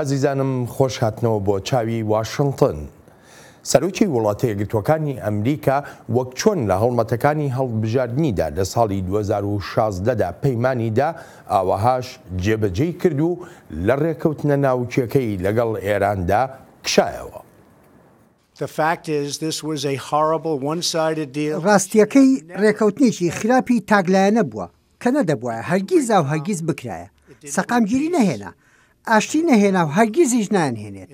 ئازیزانم خۆش هاتنەوە بۆ چاوی واشنگتن. سەرۆکی وڵاتە یەکگرتووەکانی ئەمریکا وەک چۆن لە هەڵمەتەکانی هەڵبژاردنیدا لە ساڵی 2016دا پەیمانیدا ئاوەهاش جێبەجێی کرد و لە ڕێکەوتنە ناوچیەکەی لەگەڵ ئێراندا کشایەوە. ڕاستیەکەی ڕێکەوتنێکی خراپی تاگلایەنە بووە کە نەدەبووە هەرگیز و هەرگیز بکرایە. سەقامگیری نەهێنا، ئاشتی نەهێنا و هەرگیزیش نانهێنێت.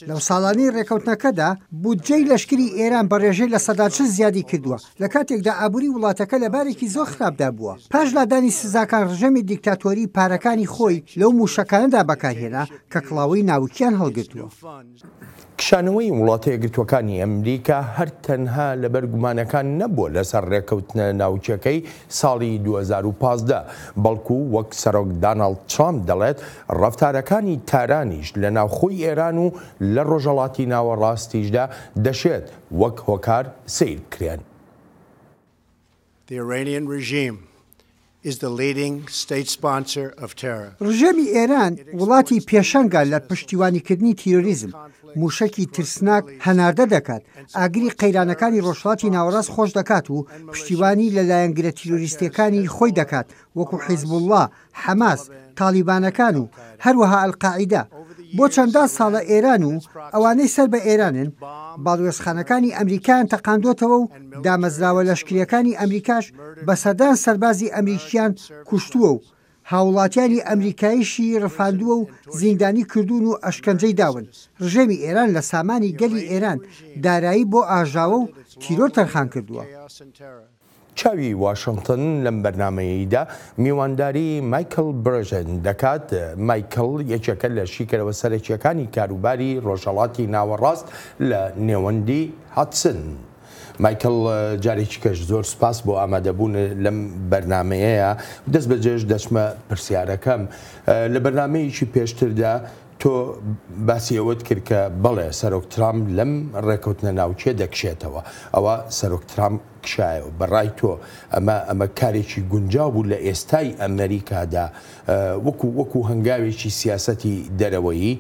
لەو ساڵانی ڕێکەوتنەکەدا بودجەی لەشکری ئێران بە ڕێژەی لە 140 زیادی کردووە لە کاتێکدا ئابووری وڵاتەکە لە بارێکی زۆر خراپدا بووە. پاش لادانی سزاکان ڕژەمی دیکتاتۆری پارەکانی خۆی لەو موشەکانەدا بەکارهێنا کە کڵاوەی ناوکیان هەڵگرتووە. کشانەوەی وڵاتە یەکگرتووەکانی ئەمریکا هەر تەنها لەبەر گومانەکان نەبووە لەسەر ڕێکەوتنە ناوچیەکەی ساڵی 2015 بەڵکو وەک سەرۆک داناڵد ترامپ دەڵێت ڕەفتارەکانی تارانیش لە ناوخۆی ئێران و لە ڕۆژهەڵاتی ناوەڕاستیشدا دەشێت وەک هۆکار سیر کرێن. ڕژێمی ئێران وڵاتی پێشەنگە لە پشتیوانیکردنی تیرۆریزم، موشکی ترسناک هەناردە دەکات، ئاگری قەیرانەکانی ڕۆژهەڵاتی ناوەڕاست خۆش دەکات و پشتیوانی لە لایەنگرە تیرۆریستیەکانی خۆی دەکات وەکو حیزبوڵڵا، حەماس، تالیبانەکان و هەروەها ئەلقاعیدا. بۆ چەندان ساڵە ئێران و ئەوانەی سەر بە ئێرانن باڵوێزخانەکانی ئەمریکایان تەقاندۆتەوە و دامەزراوە لەشکریەکانی ئەمریکاش بە سەدان سەربازی ئەمریکیان کوشتووە و هاوڵاتیانی ئەمریکاییشی ڕفاندووە و زیندانی کردوون و ئەشکەنجەی داون. ڕژێمی ئێران لە سامانی گەلی ئێران دارایی بۆ ئاژاوە و تیرۆر تەرخان کردووە. چاوی واشنگتن لەم بەرنمەیەدا میوانداری مایکل برژن دەکات. مایکل یەکێکە لە شیکەرەوە سەرەکیەکانی کاروباری ڕۆژهەڵاتی ناوەڕاست لە نێوەندی هاتسن. مایکل جارێکی کەش زۆر سپاس بۆ ئامادەبوون لەم بەرنمەیەیە. دەست بەجێش دەچمە پرسیارەکەم. لە بەرنمەیەکی پێشتردا تۆ باسی ئەوەت کرد کە بەڵێ سەرۆک ترامپ لەم ڕێکەوتنە ناوچێ دەکشێتەوە. ئەوە سەرۆک ترامپ کشایەوە. بەڕای تۆ ئەمە کارێکی گونجاو بوو لە ئێستای ئەمریکادا وەکو هەنگاوێکی سیاسەتی دەرەوەیی؟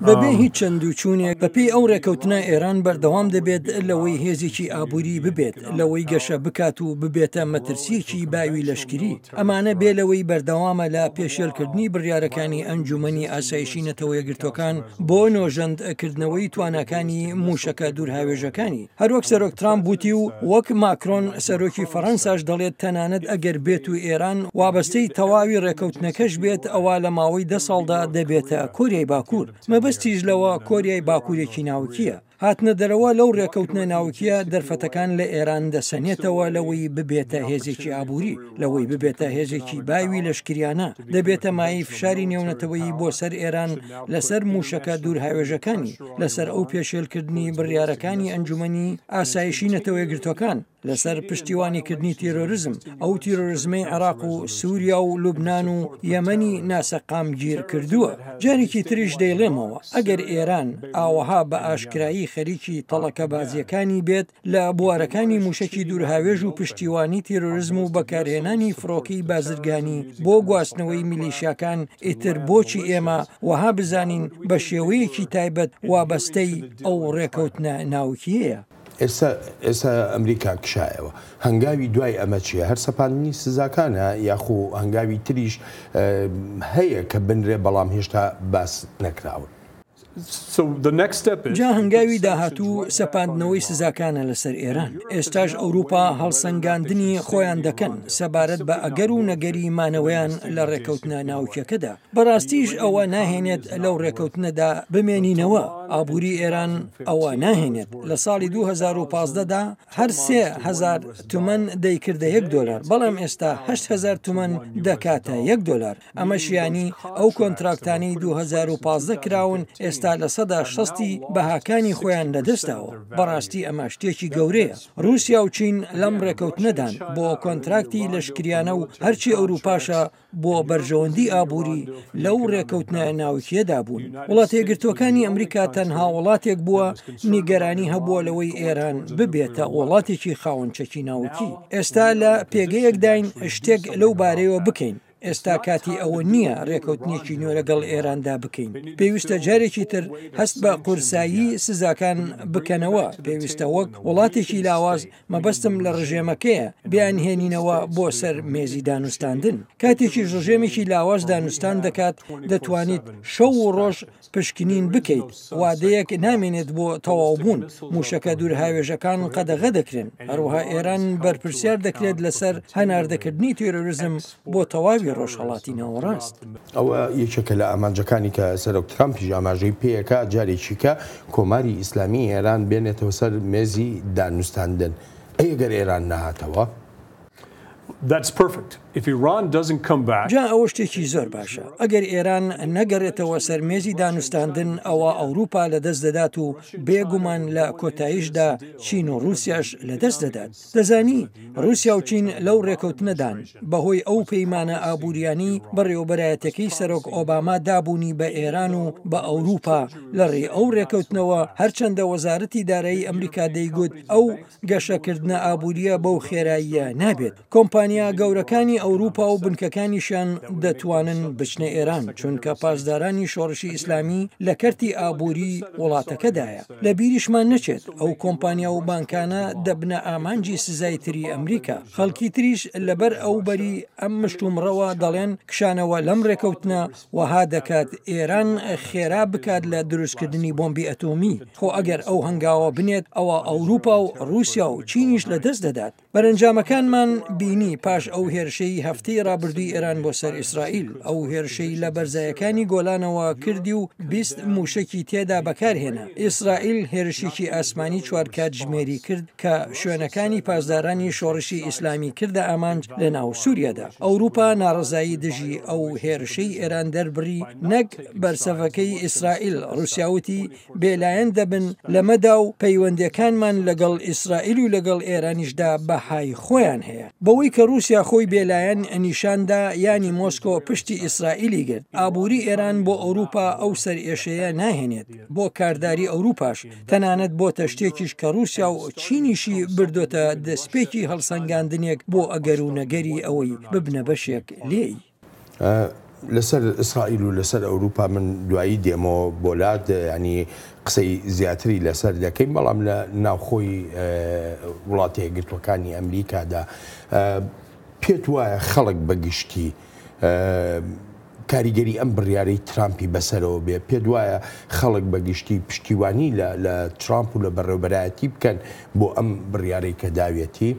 بەبێ هیچ چەند و چوونێک بەپێی ئەو ڕێکەوتنە ئێران بەردەوام دەبێت لەوەی هێزێکی ئابووری ببێت، لەوەی گەشە بکات و ببێتە مەترسیەکی باوی لەشکری. ئەمانە بێ لەوەی بەردەوامە لە پێشێلکردنی بڕیارەکانی ئەنجومەنی ئاسایشی نەتەوە یەکگرتوەکان بۆ نۆژەندکردنەوەی توانەکانی موشەکە دوورهاوێژەکانی. هەروەک سەرۆک ترامپ بوتی و وەک ماکرۆن سەرۆکی فەڕەنساش دەڵێت تەنانەت ئەگەر بێت و ئێران وابەستەی تەواوی ڕێکەوتنەکەش بێت ئەوە لە ماوەی 10 ساڵدا دەبێتە کۆریای باکوور. مەبەستیش لەوە کۆریای باکوورێکی ناوکیە. هاتنە دەرەوە لەو ڕێکەوتنە ناوکیە دەرفەتەکان لە ئێران دەسەنێتەوە لەوەی ببێتە هێزێکی ئابووری، لەوەی ببێتە هێزێکی باوی لەشکریانە، دەبێتە مای فشاری نێونەتەوەیی بۆ سەر ئێران لەسەر موشەکە دوورهاوێژەکانی، لەسەر ئەو پێشێلکردنی بڕیارەکانی ئەنجومەنی ئاسایشی نەتەوە یەکگرتوەکان، لەسەر پشتیوانیکردنی تیرۆریزم، ئەو تیرۆریزمەی عێراق و سووریا و لوبناان و یەمەنی ناسەقامگیر کردووە. جارێکی تریش دەیڵێمەوە ئەگەر ئێران ئاوەها بە ئاشکرایی خەریکی تەڵەکە بازیەکانی بێت لە بوارەکانی موشکی دوورهاوێژ و پشتیوانی تیرۆریزم و بەکارهێنانی فڕۆکەی بازرگانی بۆ گواستنەوەی میلیشیاکان، ئیتر بۆچی ئێمە وەها بزانین بە شێوەیەکی تایبەت وابەستەی ئەو ڕێکەوتنە ناوکیەیە. ئێستا ئەمریکا کشایەوە. هەنگاوی دوای ئەمە چیە؟ هەر سەپاندنی سزاکانە یاخۆ هەنگاوی تریش هەیە کە بنرێ بەڵام هێشتا باس نەکراون. جا هەنگاوی داهاتوو سەپاندنەوەی سزاکانە لەسەر ئێران. ئێستاش ئەوروپا هەڵسەنگاندنی خۆیان دەکەن سەبارەت بە ئەگەر و نەگەری مانەوەیان لە ڕێکەوتنە ناوچیەکەدا. بەڕاستیش ئەوە ناهێنێت لەو ڕێکەوتنەدا بمێنینەوە. ئابووری ئێران ئەوە ناهێنێت. لە ساڵی 2015دا هەر 3000 تومەن دەیکردە $1، بەڵام ئێستا 8000 تومەن دەکاتە $1. ئەمەشیانی ئەو کۆنتراکتانی 2015 کراون ئێستا لە 160 بەهاکانی خۆیان لەدەستاوە. بەڕاستی ئەمە شتێکی گەورەیە. رووسیا و چین لەم ڕێکەوتنەدان بۆ کۆنتراکتی لەشکریانە و هەرچی ئەوروپاشە بۆ بەرژەوەندی ئابووری لەو ڕێکەوتنە ناوکیەدا بوون. وڵاتە یەکگرتووەکانی ئەمریکا تەنها وڵاتێک بووە نیگەرانی هەبووە لەوەی ئێران ببێتە وڵاتێکی خاوەنچەکی ناوکی. ئێستا لە پێگەیەکداین شتێک لەو بارەیەوە بکەین. ئێستا کاتی ئەوە نییە ڕێکەوتنیەکی نوێ لەگەڵ ئێراندا بکەین. پێویستە جارێکی تر هەست بە قورسایی سزاکان بکەنەوە. پێویستە وەک وڵاتێکی لاواز مەبەستم لە ڕژێمەکەیە بیان هێنینەوە بۆ سەر مێزی دانوستاندن. کاتێکی ڕژێمێکی لاواز دانوستان دەکات دەتوانیت شەو و ڕۆژ پشکنین بکەیت. وادەیەک نامێنێت بۆ تەواوبوون. موشەکە دوورهاوێژەکان قەدەغە دەکرێن. هەروەها ئێران بەرپرسیار دەکرێت لەسەر هەناردەکردنی تێرۆریزم بۆ تەواوی ڕۆژهەڵاتی ناوەڕاست. ئەوە یەکێکە لە ئامانجەکانی کە سەرۆک ترامپیش ئاماژەی پێیەکە جارێکی کە کۆماری ئیسلامی ئێران بێنێتەوە سەر مێزی دانوستاندن. ئەگەر ئێران نەهاتەوە جا ئەوە شتێکی زۆر باشە. ئەگەر ئێران نەگەڕێتەوە سەر مێزی دانوستاندن ئەوە ئەوروپا لەدەست دەدات و بێگومان لە کۆتاییشدا چین و رووسیاش لەدەست دەدات. دەزانی رووسیا و چین لەو ڕێکەوتنەدان بەهۆی ئەو پەیمانە ئابووریانی بەڕێوەبەرایەتەکەی سەرۆک ئۆباما دابوونی بە ئێران و بە ئەوروپا لەڕێ ئەو ڕێکەوتنەوە هەرچەندە وەزارەتی دارایی ئەمریکا دەیگوت ئەو گەشەکردنە ئابووریە بەو خێراییە نابێت. کۆمپانیا گەورەکانی ئەوروپا و بنکەکانیشان دەتوانن بچنە ئێران چونکە پاسدارانی شۆڕشی ئیسلامی لە کەرتی ئابووری وڵاتەکەدایە. لە بیریشمان نەچێت ئەو کۆمپانیا و بانکانە دەبنە ئامانجی سزای تری ئەمریکا. خەڵکی تریش لەبەر ئەو بەری ئەم مشتومڕەوە دەڵێن کشانەوە لەم ڕێکەوتنە وەها دەکات ئێران خێرا بکات لە دروستکردنی بۆمبی ئەتۆمی. خۆ ئەگەر ئەو هەنگاوە بنێت ئەوە ئەوروپا و رووسیا و چینیش لەدەست دەدات. بەرەنجامەکانمان بینی پاش ئەو هێرشەی هەفتەی ڕابردووی ئێران بۆ سەر ئیسرائیل ئەو هێرشەی لە بەرزایەکانی گۆلانەوە کردی و 20 موشکی تێدا بەکارهێنا. ئیسرائیل هێرشێکی ئاسمانی 4 کات ژمێری کرد کە شوێنەکانی پاسدارانی شۆڕشی ئیسلامی کردە ئامانج لە ناو سووریادا. ئەوروپا ناڕزایی دژی ئەو هێرشەی ئێران دەربڕی نەک بەرسەفەکەی ئیسرائیل. رووسیاوتی بێلایەن دەبن لەمەدا و پەیوەندەکانمان لەگەڵ ئیسرائیل و لەگەڵ ئێرانیشدا بەهای خۆیان هەیە. بەوەی کە رووسیا خۆی بێلایەن نیشاندا ینی مۆسکۆ پشتی ئیسرائیلی گرت. ئابووری ئێران بۆ ئەوروپا ئەو سەر ئێشەیە ناهێنێت. بۆ کارداری ئەوروپاش تەنانەت بۆتە شتێکیش کە رووسیا و چینیشی بردۆتە دەستپێکی هەڵسەنگاندنێک بۆ ئەگەر و نەگەری ئەوەی ببنە بەشێک لێی. لەسەر ئیسرائیل و لەسەر ئەوروپا من دوایی دێمەوە بۆلات ینی قسەی زیاتری لەسەر دەکەین بەڵام لە ناوخۆی وڵاتی یەکگرتووەکانی ئەمریکادا پێت وایە خەڵک بەگشتی کاریگەری ئەم بڕیارەی ترامپی بەسەرەوە بێ پێت وایە خەڵک بەگشتی پشتیوانی لە ترامپ و لە بەڕێوەبەرایەتی بکەن بۆ ئەم بڕیارەی کە داوێتی؟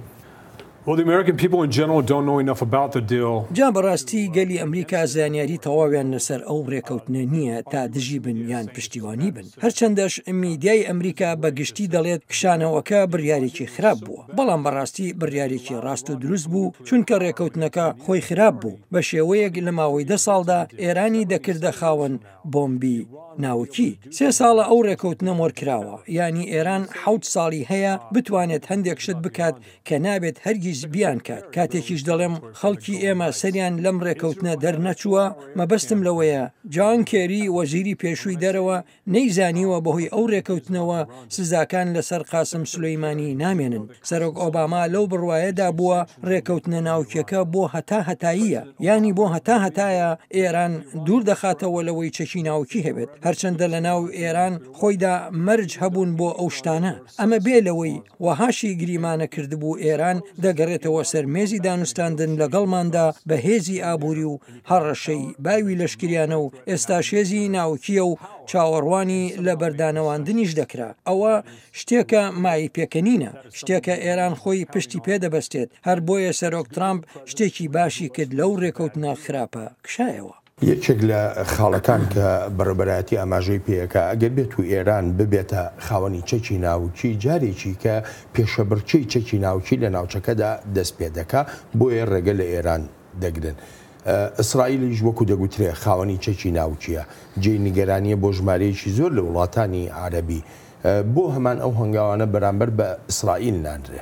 جا بەڕاستی گەلی ئەمریکا زانیاری تەواویان لەسەر ئەو ڕێکەوتنە نییە تا دژی بن یان پشتیوانی بن. هەرچەندەش میدیای ئەمریکا بەگشتی دەڵێت کشانەوەکە بڕیارێکی خراپ بووە. بەڵام بەڕاستی بڕیارێکی ڕاست و دروست بوو چونکە ڕێکەوتنەکە خۆی خراپ بوو. بە شێوەیەک لە ماوەی 10 ساڵدا ئێرانی دەکردە خاوەن بۆمبی ناوکی. 3 ساڵە ئەو ڕێکەوتنە مۆرکراوە. ینی ئێران 7 ساڵی هەیە بتوانێت هەندێک شت بکات کە نابێت هەرگیز بیان کات. کاتێکیش دەڵێم خەڵکی ئێمە سەریان لەم ڕێکەوتنە دەرنەچووە. مەبەستم لەوەیە جان کێری وەزیری پێشووی دەرەوە نەیزانیوە بەهۆی ئەو ڕێکەوتنەوە سزاکان لەسەر قاسم سولەیمانی نامێنن. سەرۆک ئۆباما لەو بڕوایەدا بووە ڕێکەوتنە ناوکیەکە بۆ هەتاییە. ینی بۆ هەتایە ئێران دوور دەخاتەوە لەوەی چەکی ناوکی هەبێت. هەرچەندە لە ناو ئێران خۆیدا مەرج هەبوون بۆ ئەو شتانە. ئەمە بێ لەوەی وەهاشی گریمانە کردبوو ئێران دەگەڕێتەوە سەر مێزی دانوستاندن لەگەڵماندا بە هێزی ئابووری و هەڕەشەی باوی لەشکریانە و ئێستا شێزی ناوکیە و چاوەڕوانی لە بەردانەواندنیش دەکرا. ئەوە شتێکە مای پێکەنینە، شتێکە ئێران خۆی پشتی پێدەبەستێت. هەر بۆیە سەرۆک ترامپ شتێکی باشی کرد لەو ڕێکەوتنە خراپە کشایەوە. یەکێک لە خاڵەکان کە بەڕێوەبەرایەتی ئاماژەی پێیەکە ئەگەر بێت و ئێران ببێتە خاوەنی چەکی ناوکی جارێکی کە پێشەبرچەی چەکی ناوکی لە ناوچەکەدا دەست پێ دەکا بۆیە ڕێگە لە ئێران دەگرن. ئیسرائیلیش وەکو دەگوترێ خاوەنی چەکی ناوچیە جێی نیگەرانیە بۆ ژمارەیەکی زۆر لە وڵاتانی عەرەبی. بۆ هەمان ئەو هەنگاوانە بەرامبەر بە ئیسرائیل نانرێ.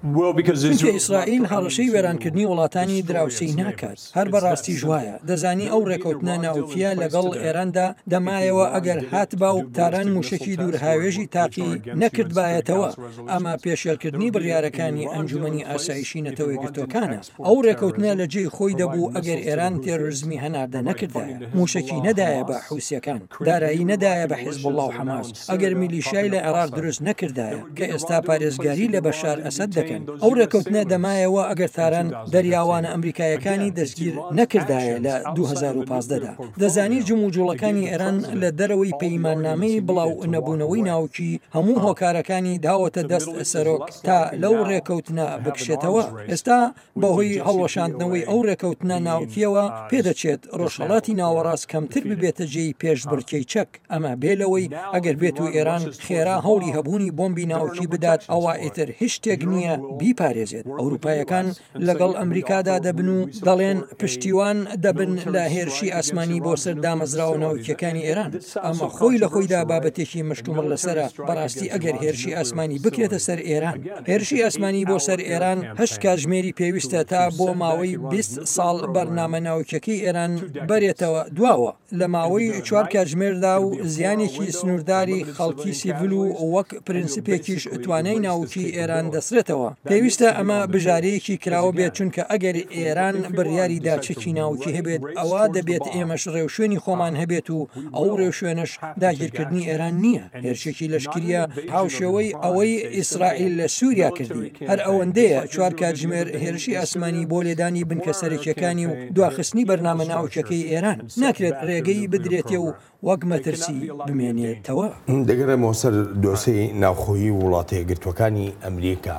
چونکە ئیسرائیل هەڕەشەی وێرانکردنی وڵاتانی دراوسەی ناکات هەر بەڕاستی ژوایە دەزانی ئەو ڕێکەوتنە ناوکیە لەگەڵ ئێراندا دەمایەوە ئەگەر هاتبا و تاران موشکی دوور هاوێژی تاقی نەکرد بایەتەوە ئەمە پێشێلکردنی بڕیارەکانی ئەنجومەنی ئاسایشی نەتەوەی گرتوەکانە ئەو ڕێکەوتنە لە جێی خۆی دەبوو ئەگەر ئێران تێرۆریزمی هەناردە نەکردایە موشکی نەدایە بە حوسیەکان دارایی نەدایە بە حیزب الله و حەماس ئەگەر میلیشیای لە عێراق دروست نەکردایە کە ئێستا پارێزگاری لە بەشار ئەسەد دەکەن ئەو ڕێکەوتنە دەمایەوە ئەگەر تاران دەریاوانە ئەمریکایەکانی دەستگیر نەکردایە لە 2015دا دەزانی جموجوڵەکانی ئێران لە دەرەوەی پەیماننامەی بڵاو نەبوونەوەی ناوکی هەموو هۆکارەکانی داوەتە دەست سەرۆک تا لەو ڕێکەوتنە بکشێتەوە ئێستا بەهۆی هەڵوەشاندنەوەی ئەو ڕێکەوتنە ناوکیەوە پێدەچێت ڕۆژهەڵاتی ناوەڕاست کەمتر ببێتە جێی پێشبڕکێی چەک ئەمە بێلەوەی ئەگەر بێت و ئێران خێرا هەوڵی هەبوونی بۆمبی ناوکی بدات ئەوە ئیتر هیچ شتێک نییە بیپارێزێت ئەوروپایەکان لەگەڵ ئەمریکادا دەبن و دەڵێن پشتیوان دەبن لە هێرشی ئاسمانی بۆ سەر دامەزراوە ناوکیەکانی ئێران ئەمە خۆی لە خۆیدا بابەتێکی مشکومڕ لەسرە بەڕاستی ئەگەر هێرشی ئاسمانی بکرێتە سەر ئێران هێرشی ئاسمانی بۆ سەر ئێران هەشت کاتژمێری پێویستە تا بۆ ماوەی 20 ساڵ بەرنامە ناوکیەکەی ئێران بەرێتەوە دواوە لە ماوەی 4 کاتژمێردا و زیانێکی سنوورداری خەڵکی سیڤیل و وەک پرینسیپێکیش توانای ناوکی ئێران دەسرێتەوە پێویستە ئەمە بژارەیەکی کراوە بێت چونکە ئەگەر ئێران بڕیاریدا چەکی ناوکی هەبێت ئەوە دەبێت ئێمەش ڕێوشێنی خۆمان هەبێت و ئەو ڕێوشێنش داگیرکردنی ئێران نییە هێرشێکی لەشکریە هاوشێوەی ئەوەی ئیسرائیل لە سووریا کردی هەر ئەوەندەیە 4 کاتژمێر هێرشی ئاسمانی بۆ لێدانی بنکەسەرێکیەکانی و دواخستنی بەرنامە ناوچەکەی ئێران ناکرێت ڕێگەی بدرێتێ و وەک مەترسی بمێنێتەوە دەگەڕێمەوە سەر دۆسەی ناوخۆیی وڵاتە یەکگرتوەکانی ئەمریکا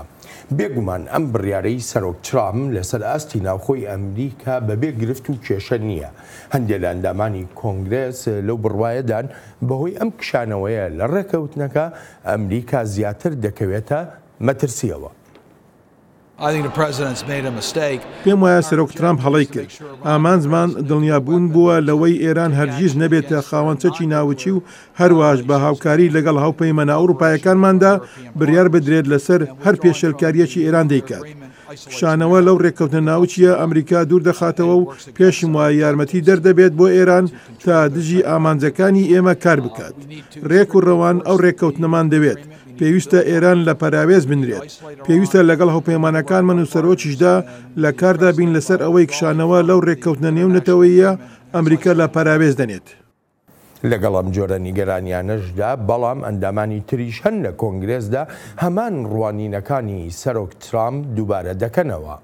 بێگومان ئەم بڕیارەی سەرۆک ترامپ لەسەر ئاستی ناوخۆی ئەمریکا بەبێ گرفت و کێشە نییە هەندێک لە ئەندامانی کۆنگرس لەو بڕوایەدان بەهۆی ئەم کشانەوەیە لە ڕێکەوتنەکە ئەمریکا زیاتر دەکەوێتە مەترسیەوە پێم وایە سەرۆک ترامپ هەڵەی کرد ئامانزمان دڵنیابوون بووە لەوەی ئێران هەرگیز نەبێتە خاوەنچەکی ناوچی و هەروەش بە هاوکاری لەگەڵ هاوپەیمانە ئەوروپایەکانماندا بڕیار بدرێت لەسەر هەر پێشێلکاریەکی ئێران دەیکات شانەوە لەو ڕێککەوتنە ناوچیە ئەمریکا دوور دەخاتەوە و پێشم وایە یارمەتی دەردەبێت بۆ ئێران تا دژی ئامانجەکانی ئێمە کار بکات ڕێک و ڕەوان ئەو ڕێککەوتنەمان دەوێت پێویستە ئێران لە پەراوێز بنرێت پێویستە لەگەڵ هاوپەیمانەکانمان و سەرۆکیشدا لە کاردا بین لەسەر ئەوەی کشانەوە لەو ڕێککەوتنە نێونەتەوەیە ئەمریکا لە پەراوێز دەنێت لەگەڵ ئەم جۆرە نیگەرانیانەشدا بەڵام ئەندامانی تریش هەن لە کۆنگرێسدا هەمان ڕوانینەکانی سەرۆک ترامپ دووبارە دەکەنەوە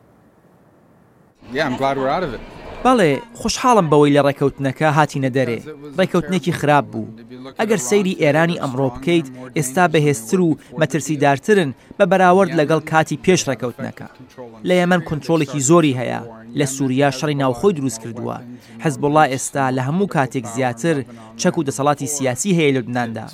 بەڵێ خۆشحاڵم بەوەی لە ڕێکەوتنەکە هاتینە دەرێ ڕێکەوتنێکی خراپ بوو ئەگەر سەیری ئێرانی ئەمڕۆ بکەیت ئێستا بەهێزتر و مەترسیدارترن بە بەراورد لەگەڵ کاتی پێش ڕێکەوتنەکە لە یەمەن کۆنترۆڵێکی زۆری هەیە لە سووریا شەڕی ناوخۆی دروست کردووە حیزب الله ئێستا لە هەموو کاتێک زیاتر چەک و دەسەڵاتی سیاسی هەیە لە لوبناندا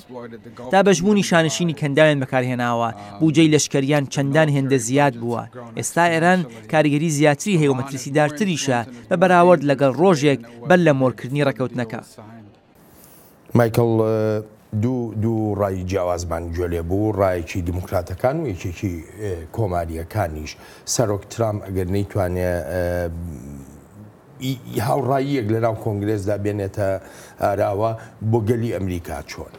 دابەشبوونی شانشینی کەنداوێن بەکارهێناوە بوجەی لەشکریان چەندان هێندە زیاد بووە ئێستا ئێران کاریگەری زیاتری هەیە و مەترسیدارتریشە بە بەراورد لەگەڵ ڕۆژێک بەر لە مۆرکردنی ڕێکەوتنەکە مایکل دوو ڕای جیاوازمان گوێ لێ بوو ڕایەکی دیموکراتەکان و یەکێکی کۆماریەکانیش سەرۆک ترامپ ئەگەر نەیتوانێت هاوڕاییەک لەناو کۆنگرێسدا بێنێتە ئاراوە بۆ گەلی ئەمریکا چۆن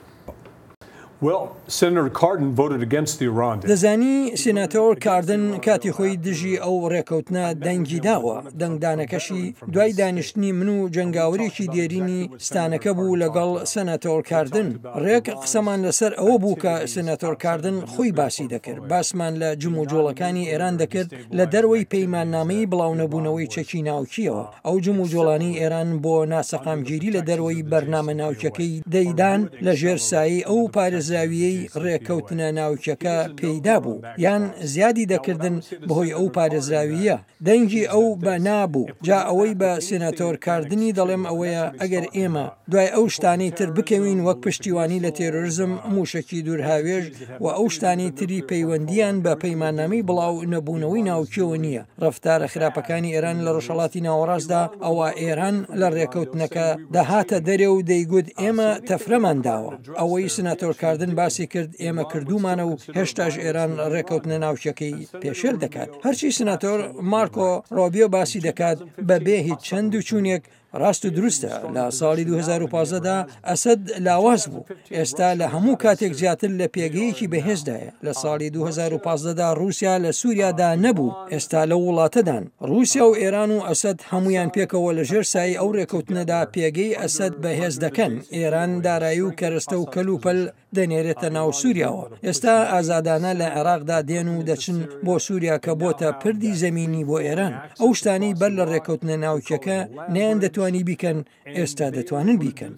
دەزانی سێناتۆر کاردن کاتی خۆی دژی ئەو ڕێکەوتنە دەنگی داوە دەنگدانەکەشی دوای دانیشتنی من و جەنگاوەرێکی دێرینی ستانەکە بوو لەگەڵ سەناتۆر کاردن ڕێک قسەمان لەسەر ئەوە بوو کە سێناتۆر کاردن خۆی باسی دەکرد باسمان لە جموجۆڵەکانی ئێران دەکرد لە دەروەی پەیماننامەی بڵاونەبوونەوەی چەکی ناوکیەوە ئەو جموجۆڵانی ئێران بۆ ناسەقامگیری لە دەروەی بەرنامە ناوچەکەی دەیدان لە ژێرسایی ئەو پارێزراویەی ڕێکەوتنە ناوچەکە پێیدا بوو یان زیادی دەکردن بەهۆی ئەو پارێزراویە دەنگی ئەو بە نابوو جا ئەوەی بە سێناتۆر کاردنی دەڵێم ئەوەیە ئەگەر ئێمە دوای ئەو شتانی تر بکەوین وەک پشتیوانی لە تێرۆریزم موشکی دوورهاوێژ و ئەو شتانی تری پەیوەندیان بە پەیماننامەی بڵاو نەبوونەوەی ناوکیەوە نییە ڕەفتارە خراپەکانی ئێران لە ڕۆژهەڵاتی ناوەڕاستدا ئەوە ئێران لە ڕێکەوتنەکە داهاتە دەرێ و دەیگوت ئێمە تەفرەمان داوە ئەوەی سناتۆر کاردن کاردن باسی کرد ئێمە کردومانە و هێشتاش ئێران ڕێکەوتنە ناوچەکەی پێشێل دەکات. هەرچی سناتۆر مارکۆ ڕۆبیۆ باسی دەکات بەبێ هیچ چەند و چوونێک ڕاست و دروستە لە ساڵی 2015دا ئەسەد لاواز بوو. ئێستا لە هەموو کاتێک زیاتر لە پێگەیەکی بەهێزدایە. لە ساڵی 2015دا رووسیا لە سووریادا نەبوو. ئێستا لە وڵاتەدان رووسیا و ئێران و ئەسەد هەمویان پێکەوە لە ژێر سایی ئەو ڕێکەوتنەدا پێگەی ئەسەد بەهێز دەکەن. ئێران دارایی و کەرەستە و کەلوپەل دەنێرێتە ناو سووریاوە. ئێستا ئازادانە لە عێراقدا دێن و دەچن بۆ سووریا کە بۆتە پردی زەمینی بۆ ئێران. ئەو شتانی بەر لە ڕێکەوتنە ناوچەکە نیان دەتوانی بیکەن، ئێستا دەتوانن بیکەن.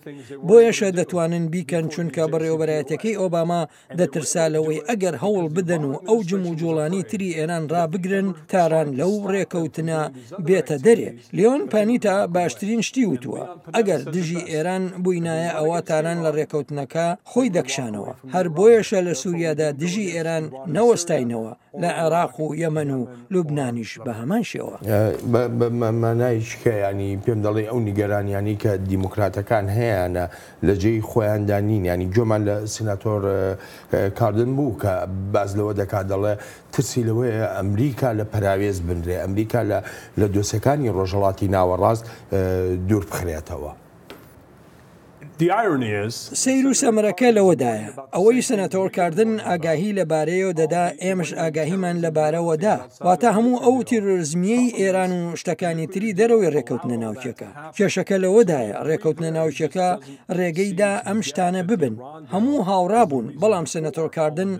بۆیەشە دەتوانن بیکەن چونکە بەڕێوەبەرایەتەکەی ئۆباما دەترسا لەوەی ئەگەر هەوڵ بدەن و ئەو جم و جوڵانی تری ئێران ڕابگرن تاران لەو ڕێکەوتنە بێتە دەرێ. لیۆن پانیتا باشترین شتی وتووە ئەگەر دژی ئێران بووینایە ئەوە تاران لە ڕێکەوتنەکە خۆی دەکشانەوە. هەر بۆیەشە لە سووریادا دژی ئێران نەوەستاینەوە، لە عێراق و یەمەن و لوبنانیش بە هەمان شێوە. مانایشکە ینی پێم دەڵێ ئەو نیگەرانیانی کە دیموکراتەکان هەیەە لە جێی خۆیاندانین، ینی جۆمان لە سیناتۆر کاردن بوو کە باز لەوە دەکات دەڵێ ترسی لەوەیە ئەمریکا لە پراوێز بنرێ، ئەمریکا لە دۆسەکانی ڕۆژهەڵاتی ناوەڕاست دوور بخرێتەوە. سیر و سەمەرەکە لەوەدایە ئەوەی سەناتۆر کاردن ئاگاهی لەبارەیەوە دەدا، ئێمەش ئاگاهیمان لەبارەوەدا، واتە هەموو ئەو تیرۆریزمیەی ئێران و شتەکانی تری دەرەوەی ڕێکەوتنە ناوچەکە. کێشەکە لەوەدایە ڕێکەوتنە ناوچەکە ڕێگەیدا ئەم شتانە ببن. هەموو هاوڕا بوون، بەڵام سەناتۆر کاردن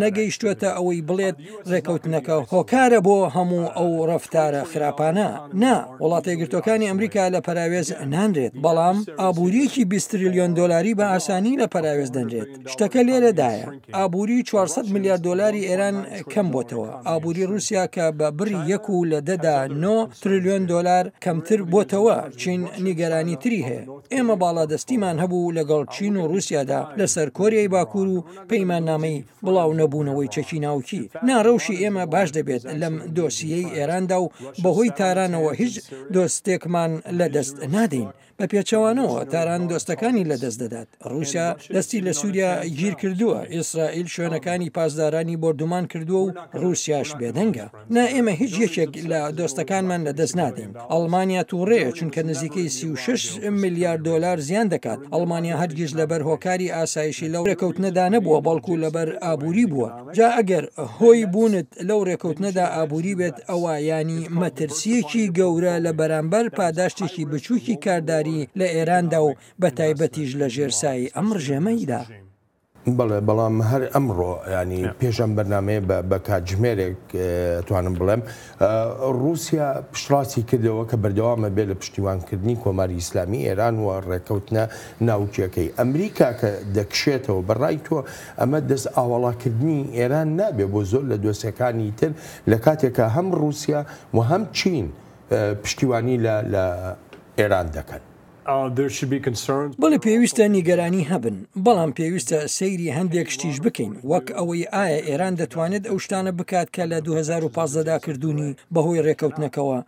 نەگەیشتوێتە ئەوەی بڵێت ڕێکەوتنەکە هۆکارە بۆ هەموو ئەو ڕەفتارە خراپانە. نا، وڵاتە یەکگرتوەکانی ئەمریکا لە پراوێز نانرێت، بەڵام ئابووریەکی 20 تریلیۆن دۆلاری بە ئاسانی لە پراوێز دەنرێت. شتەکە لێرەدایە. ئابووری 400 میلیارد دۆلاری ئێران کەم بۆتەوە. ئابووری رووسیا کە بە بڕی 1.9 تریلیۆن دۆلار کەمتر بۆتەوە. چین نیگەرانی تری هەیە. ئێمە باڵادەستیمان هەبوو لەگەڵ چین و رووسیادا لەسەر کۆریای باکوور و پەیماننامەی بڵاو نەبوونەوەی چەکی ناوکی. ناڕەوشی ئێمە باش دەبێت لەم دۆسیەی ئێراندا و بەهۆی تارانەوە هیچ دۆستێکمان لەدەست نادەین. بە پێچەوانەوە تاران دۆستەکانی لەدەست دەدات. رووسیا دەستی لە سووریا گیر کردووە، ئیسرائیل شوێنەکانی پاسدارانی بردومان کردووە و رووسیاش بێدەنگە. نا ئێمە هیچ یەکێک لە دۆستەکانمان لەدەست نادەین. ئەڵمانیا تووڕەیە چونکە نزیکەی 36 میلیارد دۆلار زیان دەکات. ئەڵمانیا هەرگیز لەبەر هۆکاری ئاسایشی لەو ڕێکەوتنەدا نەبووە، بەڵکو لەبەر ئابووری بووە. جا ئەگەر هۆی بوونت لەو ڕێکەوتنەدا ئابووری بێت، ئەوە ینی مەترسیەکی گەورە لە بەرامبەر پاداشتێکی بچووکی کارداری لە ئێراندا و بە تایبەتیش لە ژێرسایی ئەم ڕژێمەیدا. بەڵێ بەڵام هەر ئەمڕۆ ینی پێشەم بەرنمەیە بە کاتژمێرێک توانم بڵێم رووسیا پشتڕاستی کردەوە کە بەردەوامە بێ لە پشتیوانکردنی کۆماری ئیسلامی ئێران و ڕێکەوتنە ناوچیەکەی. ئەمریکا کە دەکشێتەوە بەڕای تۆ ئەمە دەست ئاوەڵاکردنی ئێران نابێ بۆ زۆر لە دۆسەکانی تر لە کاتێکە هەم رووسیا و هەم چین پشتیوانی لە ئێران دەکەن. بەڵێ پێویستە نیگەرانی هەبن، بەڵام پێویستە سەیری هەندێک شتیش بکەین، وەک ئەوەی ئایا ئێران دەتوانێت ئەو شتانە بکات کە لە 2015دا کردوونی بەهۆی ڕێکەوتنەکەەوە.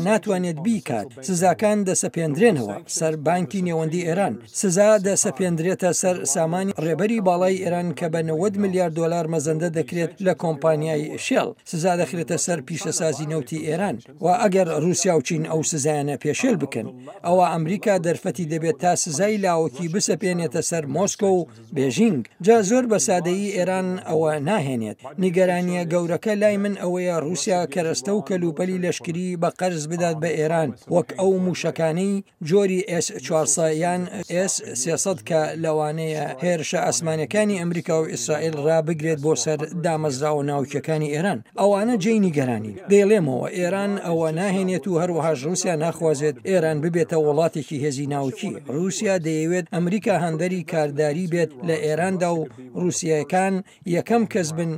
ناتوانێت بیکات. سزاکان دەسەپێندرێنەوە سەر بانکی نێوەندی ئێران. سزا دەسەپێندرێتە سەر سامانی ڕێبەری باڵای ئێران کە بە 90 میلیارد دۆلار مەزەندە دەکرێت لە کۆمپانیای شێڵ. سزا دەخرێتە سەر پیشەسازی نەوتی ئێران. و ئەگەر رووسیا و چین ئەو سزایانە پێشێل بکەن، ئەوە ئەمریکا دەرفەتی دەبێت تا سزای لاوەکی بسەپێنێتە سەر مۆسکۆ و بێژینگ. جا زۆر بە سادەیی ئێران ئەوە ناهێنێت. نیگەرانیە گەورەکە لای من ئەوەیە رووسیا کەرەستە و کەلوپەلی لەشکری بە قەرز بدات بە ئێران، وەک ئەو موشەکانەی جۆری S-400 یان S-300 کە لەوانەیە هێرشە ئاسمانەکانی ئەمریکا و ئیسرائیل ڕابگرێت بۆ سەر دامەزراوە ناوچەکانی ئێران. ئەوانە جێی نیگەرانی. دەیڵێمەوە ئێران ئەوە ناهێنێت و هەروەهاش رووسیا ناخوازێت ئێران ببێتە وڵاتێکی هێزی ناوچی. رووسیا دەیەوێت ئەمریکا هەندەری کارداری بێت لە ئێراندا و رووسیەکان یەکەم کەس بن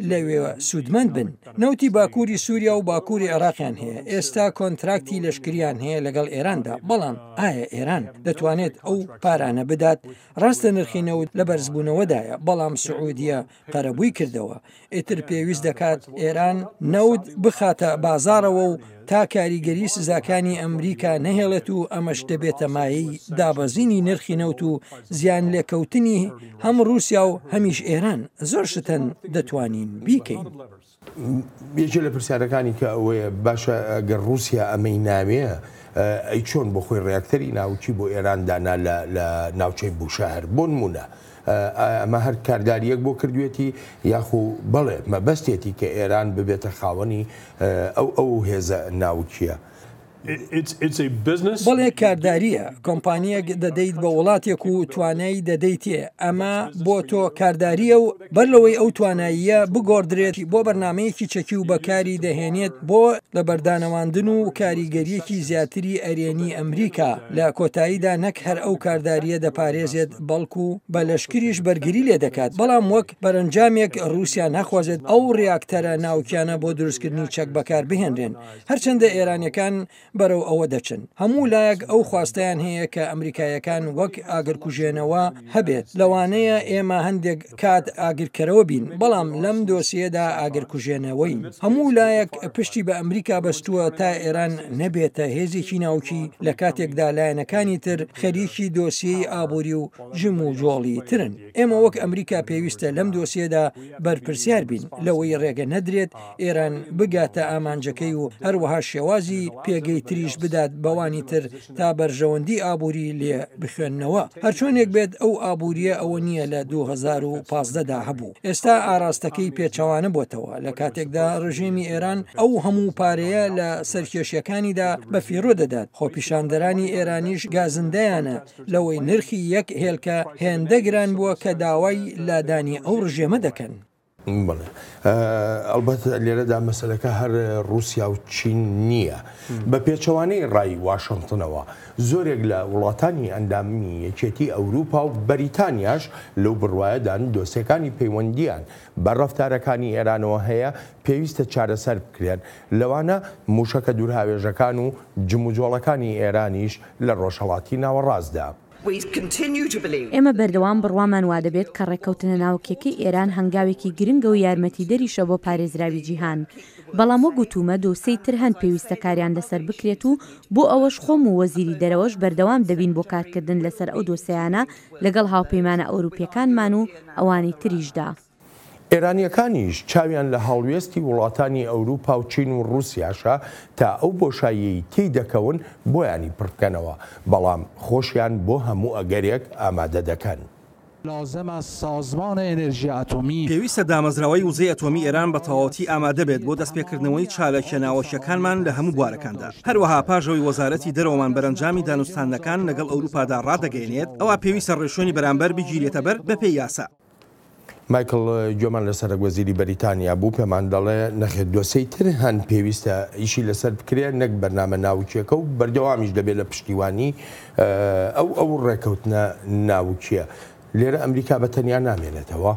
لەوێ سوودمەند بن. نەوتی باکووری سووریا و باکووری عێراقیان هەیە، ئێستا کۆنتراکتی لەشکریان هەیە لەگەڵ ئێراندا، بەڵام ئایا ئێران دەتوانێت ئەو پارانە بدات؟ ڕاستە نرخی نەوت لە بەرزبوونەوەدایە، بەڵام سعودیە قەرەبووی کردەوە. ئیتر پێویست دەکات ئێران نەوت بخاتە بازارەوە و تا کاریگەری سزاکانی ئەمریکا نەهێڵێت و ئەمەش دەبێتە مایەی دابەزینی نرخی نەوت و زیان لێکەوتنی هەم رووسیا و هەمیش ئێران. زۆر شتەن دەتوانین بیکەین. یەکێ لە پرسیارەکانی کە ئەوەیە باشە ئەگەر رووسیا ئەمەی ناوێ ئەی چۆن بۆ خۆی ڕێکتەری ناوچی بۆ ئێراندانا لە ناوچەی بوشەهر بۆ نمونە ئەمە هەر کارداریەک بۆ کردوێتی یاخو بەڵێ مەبەستێتی کە ئێران ببێتە خاوەنی ئەو هێزە ناوچیە. بەڵێ کارداریە، کۆمپانیەک دەدەیت بە وڵاتێک و توانایی دەدەیتێ، ئەمە بۆ تۆ کارداریە و بەر لەوەی ئەو تواناییە بگۆڕدرێت بۆ بەرنمەیەکی چەکی و بەکاری دەهێنێت بۆ لە بەردانەواندن و کاریگەریەکی زیاتری ئەرێنی ئەمریکا. لە کۆتاییدا نەک هەر ئەو کارداریە دەپارێزێت بەڵکو بە لەشکریش بەرگری لێ دەکات، بەڵام وەک بەرەنجامێک رووسیا ناخوازێت ئەو ڕیاکتەرە ناوکیانە بۆ دروستکردنی چەک بەکار بهێنرێن. هەرچەندە ئێرانیەکان بەرەو ئەوە دەچن. هەموو لایەک ئەو خواستیان هەیە کە ئەمریکایەکان وەک ئاگرکوژێنەوە هەبێت. لەوانەیە ئێمە هەندێک کات ئاگرکەرەوە بین، بەڵام لەم دۆسیەدا ئاگرکوژێنەوەین. هەموو لایەک پشتی بە ئەمریکا بەستووە تا ئێران نەبێتە هێزێکی ناوکی لە کاتێکدا لایەنەکانی تر خەریکی دۆسیەی ئابووری و ژم و جۆڵی ترن. ئێمە وەک ئەمریکا پێویستە لەم دۆسیەدا بەرپرسیار بین لەوەی ڕێگە نەدرێت ئێران بگاتە ئامانجەکەی و هەروەها شێوازی پێگەی تریش بدات بەوانی تر تا بەرژەوەندی ئابووری لێ بخوێننەوە. هەرچۆنێک بێت ئەو ئابووریە ئەوە نییە لە 2015دا هەبوو. ئێستا ئاراستەکەی پێچەوانە بۆتەوە لە کاتێکدا ڕژێمی ئێران ئەو هەموو پارەیە لە سەرکێشیەکانیدا بە فیرۆ دەدات. خۆپیشاندەرانی ئێرانیش گازندەیانە لەوەی نرخی یەک هێلکە هێندە گران بووە کە داوای لادانی ئەو ڕژێمە دەکەن. ئەلبەت لێرەدا مەسەلەکە هەر رووسیا و چین نییە. بە پێچەوانەی ڕای واشنگتنەوە زۆرێک لە وڵاتانی ئەندامی یەکێتی ئەوروپا و بەریتانیاش لەو بڕوایەدان دۆسیەکانی پەیوەندیان بە ڕەفتارەکانی ئێرانەوە هەیە پێویستە چارەسەر بکرێن. لەوانە موشەکە دوورهاوێژەکان و جموجۆڵەکانی ئێرانیش لە ڕۆژهەڵاتی ناوەڕاستدا. ئێمە بەردەوام بڕوامان وا دەبێت کە ڕێکەوتنە ناوکێکی ئێران هەنگاوێکی گرنگە و یارمەتی دەریشە بۆ پارێزراوی جیهان. بەڵام وە گوتومە دۆسەی تر هەند پێویستە کاریان لەسەر بکرێت و بۆ ئەوەش خۆم و وەزیری دەرەوەش بەردەوام دەبین بۆ کارکردن لەسەر ئەو دۆسەیانە لەگەڵ هاوپەیمانە ئەوروپیەکانمان و ئەوانی تریشدا. ئێرانیەکانیش چاویان لە هەڵوێستی وڵاتانی ئەوروپا و چین و رووسیاشە تا ئەو بۆشایی تی دەکەون بۆیانی پڕکەنەوە، بەڵام خۆشیان بۆ هەموو ئەگەرێک ئامادە دەکەن. پێویستە دامەزراوەی وزەی ئەتۆمی ئێران بە تەواوەتی ئامادە بێت بۆ دەستپێکردنەوەی چالەکە ناوەشیەکانمان لە هەموو بوارەکاندا. هەروەها پاژەوەی وەزارەتی دەرەوەمان بەرەنجامی دانوستانەکان لەگەڵ ئەوروپادا ڕادەگەێنێت، ئەوە پێویستە ڕێشۆنی بەرامبەر بگیرێتە بەر بەپێی یاسا. مایکل جۆمان لەسەر وەزیری بەریتانیا بوو پێمان دەڵێ نەخێت دۆسەی تر هەن پێویستە ئیشی لەسەر بکرێت نەک بەرنامە ناوچیەکە و بەردەوامیش دەبێت لە پشتیوانی ئەو ڕێکەوتنە ناوچیە. لێرە ئەمریکا بەتەنیا نامێنێتەوە.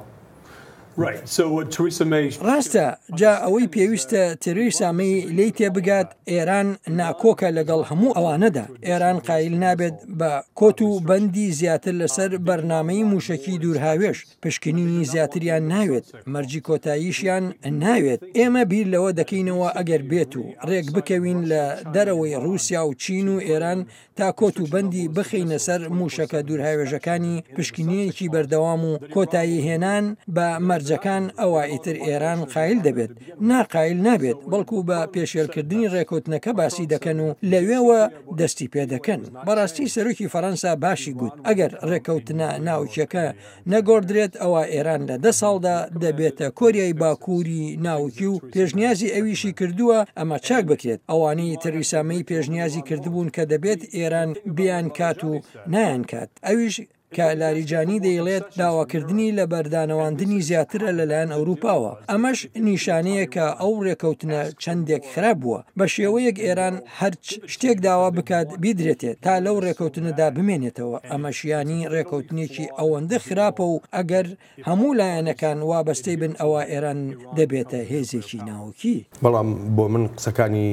ڕاستە، جا ئەوەی پێویستە تێرەسا مەی لی تێبگات ئێران ناکۆکە لەگەڵ هەموو ئەوانەدا. ئێران قایل نابێت بە کۆت و بەندی زیاتر لەسەر بەرنامەی موشکی دوورهاوێش، پشکنینی زیاتریان ناوێت، مەرجی کۆتاییشیان ناوێت. ئێمە بیر لەوە دەکەینەوە ئەگەر بێت و ڕێک بکەوین لە دەرەوەی رووسیا و چین و ئێران تا کۆت و بەندی بخینە سەر موشەکە دوورهاوێژەکانی پشکنینێکی بەردەوام و کۆتایی هێنان بە مەرجەکان ئەوە ئیتر ئێران قایل دەبێت، ناقایل نابێت، بەڵکو بە پێشێلکردنی ڕێکوتنەکە باسی دەکەن و لەوێوە دەستی پێ دەکەن. بەڕاستی سەرۆکی فەڕەنسا باشی گوت ئەگەر ڕێکەوتنە ناوچەکە نەگۆڕدرێت ئەوە ئێران لە 10 ساڵدا دەبێتە کۆریای باکووری ناوکی و پێشنیازی ئەویشی کردووە ئەمە چاک بکرێت. ئەوانەی تەریسامەی پێشنیازی کردبوون کە دەبێت ئێران بیان کات و نایان کات، ئەویش کە لاریجانی دەیڵێت داواکردنی لە بەردانەواندنی زیاترە لەلایەن ئەوروپاوە. ئەمەش نیشانەیە کە ئەو ڕێکەوتنە چەندێک خراپ بووە. بە شێوەیەک ئێران هەرچ شتێک داوا بکات بیدرێتێت تا لەو ڕێکەوتنەدا بمێنێتەوە. ئەمەشیانی ڕێکەوتنێکی ئەوەندە خراپە و ئەگەر هەموو لایەنەکان وابەستەی بن ئەوە ئێران دەبێتە هێزێکی ناوکی. بەڵام بۆ من قسەکانی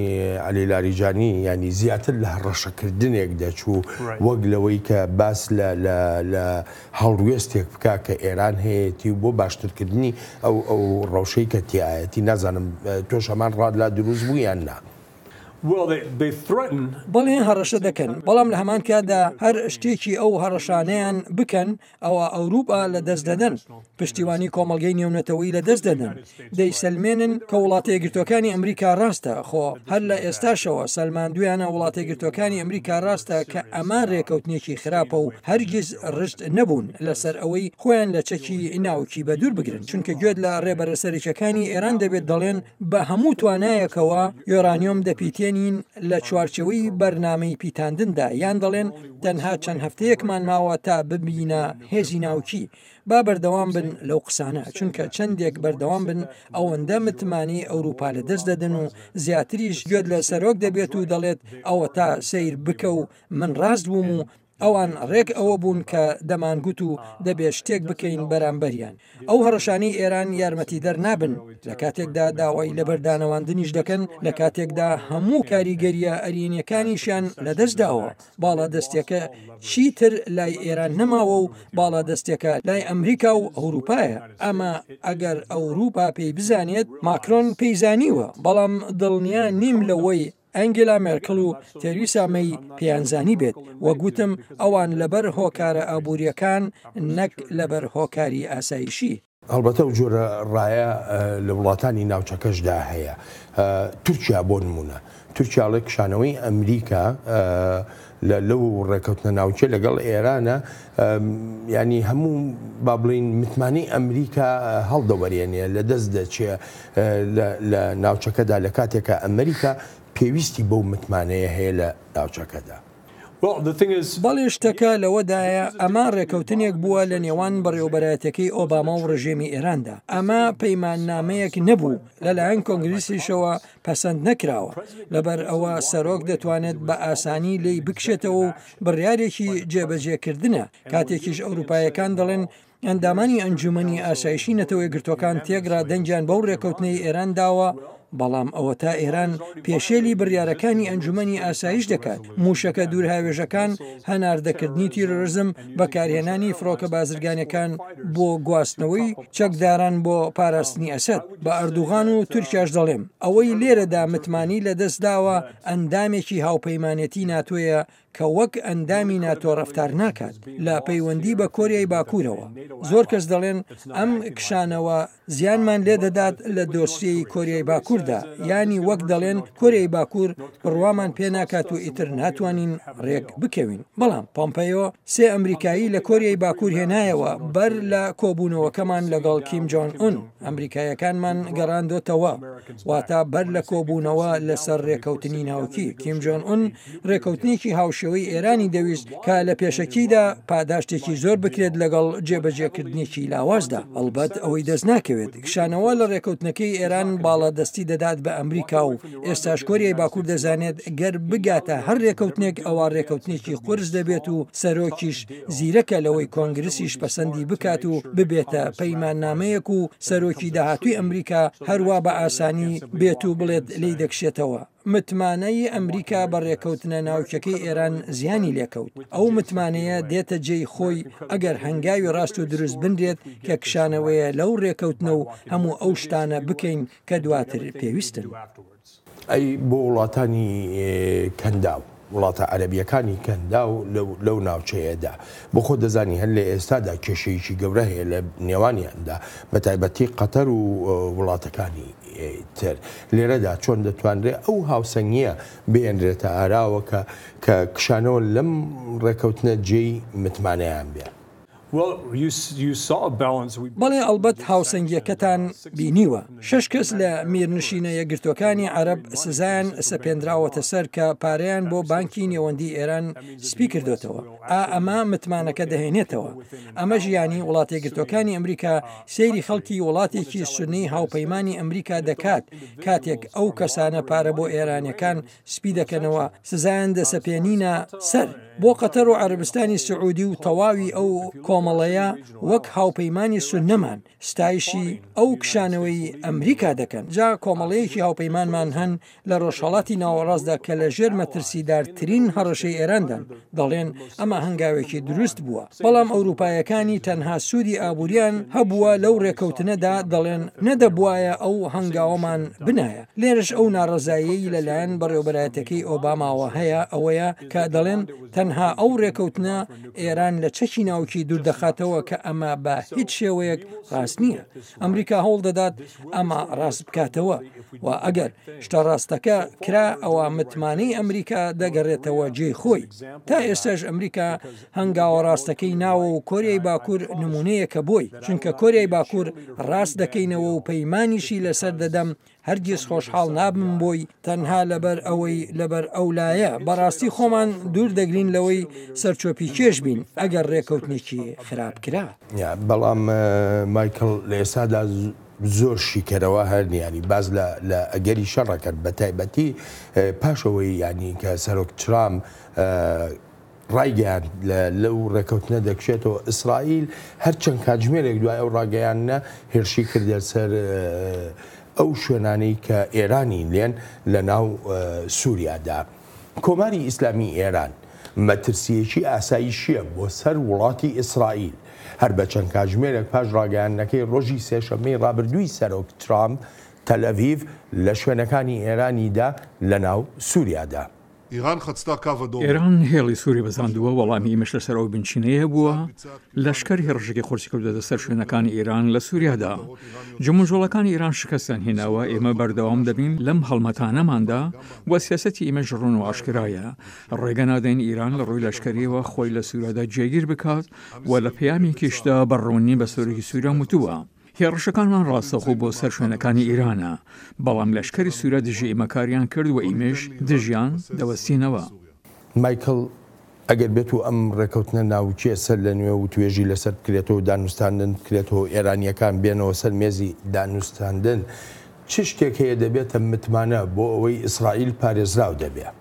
عەلی لاریجانی ینی زیاتر لە هەڕەشەکردنێک دەچوو وەک لەوەی کە باس لە هەڵوێستێک بکا کە ئێران هەیەی بۆ باشترکردنی ئەو ڕەوشەی کە تایەتی نازانم تۆش هەمان ڕادلا دروست بوو یان نا. بەڵێ هەڕەشە دەکەن بەڵام لە هەمان کاتدا هەر شتێکی ئەو هەڕەشانەیان بکەن ئەوە ئەوروپا لە دەست دەدەن پشتیوانی کۆمەلگەی نێونەتەوەی لە دەست دەدەن دەیسەلمێنن کە وڵاتە یەکگرتوەکانی ئەمریکا ڕاستە خۆ هەر لە ئێستاشەوە سەلماندویانە وڵاتە یەکگرتوەکانی ئەمریکا ڕاستە کە ئەمان ڕێکەوتنێکی خراپە و هەرگیز ڕشت نەبوون لەسەر ئەوەی خۆیان لە چەکی ناوکی بە دوور بگرن چونکە گوێت لە ڕێبەرە سەرچەکانی ئێران دەبێت دەڵێن بە هەموو توانایەکەوە یۆرانیۆم دەپیتێن لە چوارچەوەی بەرنامەی پیتاندندا یان دەڵێن تەنها چەند هەفتەیەکمان ماوە تا ببینە هێزی ناوکی با بەردەوام بن لەو قسانە چونکە چەندێک بەردەوام بن ئەوەندە متمانی ئەوروپا لە دەست دەدەن و زیاتریش گوێت لە سەرۆک دەبێت و دەڵێت ئەوە تا سیر بکە و من ڕاست بووم و ئەوان ڕێک ئەوە بوون کە دەمانگوت و دەبێت شتێک بکەین بەرامبەریان ئەو هەڕەشانی ئێران یارمەتی دەرنابن لە کاتێکدا داوای لە بەردانەواندنیش دەکەن لە کاتێکدا هەموو کاریگەریە ئەرینەکانیشیان لە دەستداوە باڵا دەستێکە چیتر لای ئێران نەماوە و باڵا دەستێکە لای ئەمریکا و ئەوروپایە ئەمە ئەگەر ئەوروپا پێی بزانێت ماکرۆن پێیزانیوە بەڵام دڵنیا نیم لەوەی ئەنگلا مێرکڵ و تێریسا مەی پێیانزانی بێت وە گوتم ئەوان لەبەر هۆکارە ئابوووریەکان نەک لەبەر هۆکاری ئاسایشی. هەڵبەتە و جۆرە ڕایە لە وڵاتانی ناوچەکەشدا هەیە تورکیا بۆ نمونە تورکیاڵێک کشانەوەی ئەمریکا لەو ڕێکەوتنە ناوچە لەگەڵ ئێرانە ینی هەموو با بڵین متمانی ئەمریکا هەڵدەوەرێنێ لە دەست دەچێ لە ناوچەکەدا لە کاتێکە ئەمریکا پێویستی بەو متمانەیە هەیە لە ناوچەکەدا. بەڵێ شتەکە لەوەدایە ئەمە ڕێکەوتنێک بووە لە نێوان بەڕێوەبەرایەتەکەی ئۆباما و ڕژێمی ئێراندا ئەمە پەیماننامەیەک نەبوو لەلایەن کۆنگریسیشەوە پەسەند نەکراوە لەبەر ئەوە سەرۆک دەتوانێت بە ئاسانی لی بکشێتەوە و بڕیارێکی جێبەجێکردنە کاتێکیش ئەوروپایەکان دەڵێن ئەندامانی ئەنجومەنی ئاسایشی نەتەوەی گرتوەکان تێگرا دەنجیان بەو ڕێکەوتنەی ئێران داوە بەڵام ئەوە تا ئێران پێشێلی بڕیارەکانی ئەنجومەنی ئاسایش دەکات موشەکە دوورهاوێژەکان هەناردەکردنی تیرۆریزم بەکارهێنانی فڕۆکە بازرگانیەکان بۆ گواستنەوەی چەکداران بۆ پاراستنی ئەسەد بە ئەردوغان و تورکیاش دەڵێم ئەوەی لێرەدا متمانی لەدەستداوە ئەندامێکی هاوپەیمانەتی ناتۆیە کە وەک ئەندامی ناتۆ ڕەفتار ناکات لە پەیوەندی بە کۆریای باکوورەوە زۆر کەس دەڵێن ئەم کشانەوە زیانمان لێ دەدات لە دۆسیەی کۆریای باکووردا ینی وەک دەڵێن کۆریای باکوور بڕوامان پێ ناکات و ئیتر ناتوانین ڕێک بکەوین بەڵام پۆمپەیۆ سێ ئەمریکایی لە کۆریای باکوور هێنایەوە بەر لە کۆبوونەوەکەمان لەگەڵ کیم جۆن ئون ئەمریکایەکانمان گەڕاندۆتەوە واتە بەر لە کۆبوونەوە لەسەر ڕێکەوتنی ناوکی کیم جۆن ئون ڕێکەوتنیکی هاوشێوەی ئێرانی دەویست کە لە پێشەکیدا پاداشتێکی زۆر بکرێت لەگەڵ جێبەجێکردنێکی لاوازدا ئەلبەت ئەوەی دەست ناکەوێت کشانەوە لە ڕێکەوتنەکەی ئێران باڵادەستی دەدات بە ئەمریکا و ئێستاش کۆریای باکوور دەزانێت گەر بگاتە هەر ڕێکەوتنێک ئەوە ڕێکەوتنێکی قورس دەبێت و سەرۆکیش زیرەکە لەوەی کۆنگرسیش پەسەندی بکات و ببێتە پەیماننامەیەک و سەرۆکی داهاتووی ئەمریکا هەروە بە ئاسانی بێت و بڵێت لی دەکشێتەوە متمانەی ئەمریکا بە ڕێکەوتنە ناوچەکەی ئێران زیانی لێکەوت ئەو متمانەیە دێتە جێی خۆی ئەگەر هەنگاوی ڕاست و دروست بنرێت کە کشانەوەیە لەو ڕێکەوتنە و هەموو ئەو شتانە بکەین کە دواتر پێویستن ئەی بۆ وڵاتانی کەنداو وڵاتە عەرەبیەکانی کەندا و لەو ناوچەیەدا بۆ خۆ دەزانی هەر لە ئێستادا کێشەیەکی گەورە هەیە لە نێوانیاندا بە تایبەتی قەتەر و وڵاتەکانی تر لێرەدا چۆن دەتوانرێت ئەو هاوسەنگیە بێنرێتە ئاراوە کە کشانەوە لەم ڕێکەوتنە جێی متمانەیان بێ بەڵێ ئەلبەت هاوسەنگیەکەتان بینیوە 6 کەس لە میرنشینە یەکگرتوەکانی عەرب سزایان سەپێنراوەتە سەر کە پارەیان بۆ بانکی نێوەندی ئێران سپی کردوێتەوە ئەمە متمانەکە دەهێنێتەوە ئەمە ژیانی وڵاتە یەکگرتوەکانی ئەمریکا سەیری خەڵکی وڵاتێکی سونی هاوپەیمانی ئەمریکا دەکات کاتێک ئەو کەسانە پارە بۆ ئێرانیەکان سپی دەکەنەوە سزایان دەسەپێنینە سەر بۆ قەتەر و عەربستانی سعودی و تەواوی ئەو کۆمەڵەیە وەک هاوپەیمانی سونەمان ستایشی ئەو کشانەوەی ئەمریکا دەکەن جا کۆمەڵەیەکی هاوپەیمانمان هەن لە ڕۆژهەڵاتی ناوەڕاستدا کە لە ژێر مەترسیدارترین هەڕەشەی ئێراندان دەڵێن ئەمە هەنگاوێکی دروست بووە بەڵام ئەوروپایەکانی تەنها سوودی ئابوووریان هەبووە لەو ڕێکەوتنەدا دەڵێن نەدەبوایە ئەو هەنگاوەمان بنایە لێرش ئەو ناڕەزایی لەلایەن بەڕێوەبەرایەتەکەی ئۆباماوە هەیە ئەوەیە کە دەڵێن تەنها ئەو ڕێکەوتنە ئێران لە چەکی ناوکی دوور دەخاتەوە کە ئەمە بە هیچ شێوەیەک ڕاست نییە ئەمریکا هەوڵ دەدات ئەمە ڕاست بکاتەوە و ئەگەر شتە ڕاستەکە کرا ئەوە متمانەی ئەمریکا دەگەڕێتەوە جێی خۆی تا ئێستاش ئەمریکا هەنگاوە ڕاستەکەی ناوە و کۆریای باکوور نمونەیەکە بۆی چونکە کۆریای باکوور ڕاست دەکەینەوە و پەیمانیشی لەسەر دەدەم هەرگیز خۆشحاڵ نابم بۆی تەنها لەبەر ئەوەی لەبەر ئەولایە بەڕاستی خۆمان دوور دەگرین لەوەی سەرچۆپی کێش بین ئەگەر ڕێکەوتنێکی خراپ کرا بەڵام مایکل لە ئێستادا زۆر شیکەرەوە هەرنیانی باز لە ئەگەری شەڕەکەن بە تایبەتی پاشەوەی ینی کە سەرۆک ترام ڕایگەیان لەو ڕێکەوتنە دەکشێتەوە ئیسرائیل هەرچەند کاتژمێرێک دوای ئەو ڕاگەیانە هێرشی کردە سەر ئەو شوێنانەی کە ئێرانی لێن لە ناو سووریادا کۆماری ئیسلامی ئێران مەترسیەکی ئاساییشیە بۆ سەر وڵاتی ئیسرائیل هەر بە چەند کاتژمێرێک پاش ڕاگەیانەکەی ڕۆژی سێشەمەی ڕابردووی سەرۆک ترامپ تەلەڤیڤ لە شوێنەکانی ئێرانیدا لە ناو سووریادا ئێران هێڵی سووری بەزاندووە وەڵامی ئیمەش لەسەر ئەو بنچینەیە بووە لەشکەر هێڕژێکی خۆرسی کردوێتە سەر شوێنەکانی ئێران لە سووریادا جموژۆڵەکانی ئێران شکستیان هێناوە ئێمە بەردەوام دەبین لەم هەڵمەتانەماندا وە سیاسەتی ئیمەش ڕوون و ئاشکرایە ڕێگە نادەین ئیران لە ڕووی لەشکریەوە خۆی لە سووریادا جێگیر بکات و لە پەیامێکیشدا بەڕوونی بە سوورێکی سووریا وتووە هێڕشەکانمان ڕاستەخۆ بۆ سەر شوێنەکانی ئێرانە بەڵام لەشکری سووریا دژی ئێمەکاریان کرد و ئیمێش دژیان دەوەستینەوە مایکل ئەگەر بێت و ئەم ڕێکەوتنە ناوچێ سەر لە نوێ و توێژی لەسەر بکرێتەوە دانوستاندن بکرێتەوە ئێرانیەکان بێنەوە سەر مێزی دانوستاندن چ شتێک هەیە دەبێتە متمانە بۆ ئەوەی ئیسرائیل پارێزراو دەبێت